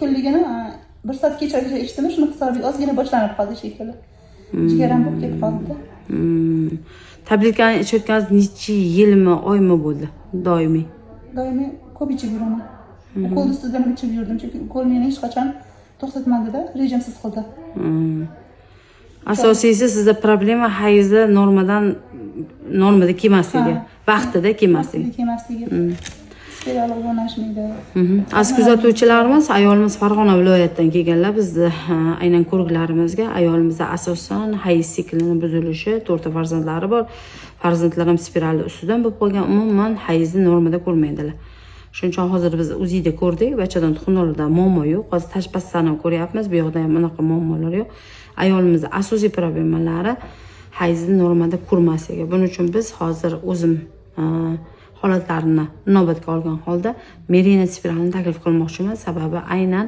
Kunligini bir soat kechagacha ichdimi, shuni hisobiy ozgina boshlanib qoldi shekilli. Jigaram bo'lib ketib qoldi. Tabletkani ichayotganingiz necha yilmi, oymi bo'ldi? Doimiy. Doimiy ko'p ichib yuraman. Ukol ustidan ichib yurdim, chunki ukol meni hech qachon to'xtatmadi-da, rejimsiz qildi. Asosiysi sizda problema hayzda normada kelmasligi, vaqtida kelmasligi. Vaqtida kelmasligi. Spiral o'rnashmaydi. Aziz kuzatuvchilarimiz, ayolimiz Farg'ona viloyatidan kelganlar. Bizni aynan ko'riklarimizga ayolimizda asosan hayz siklining buzilishi, 4 farzandlari bor. Farzandlarim spiralni ustidan bo'lib qolgan, umuman hayzni normada ko'rmaydilar. Shuning uchun hozir biz UZIda ko'rdik, bachadan tuxumlarda muammo yo'q. Hozir tashpastdan ham ko'ryapmiz, bu yoqda ham unaqa muammolar yo'q. Ayolimizning asosiy problemalari hayzni normada ko'rmasligi. Buning uchun biz hozir o'zim holatlarini inobatga olgan holda Merina spiralini taklif qilmoqchiman. Sababi aynan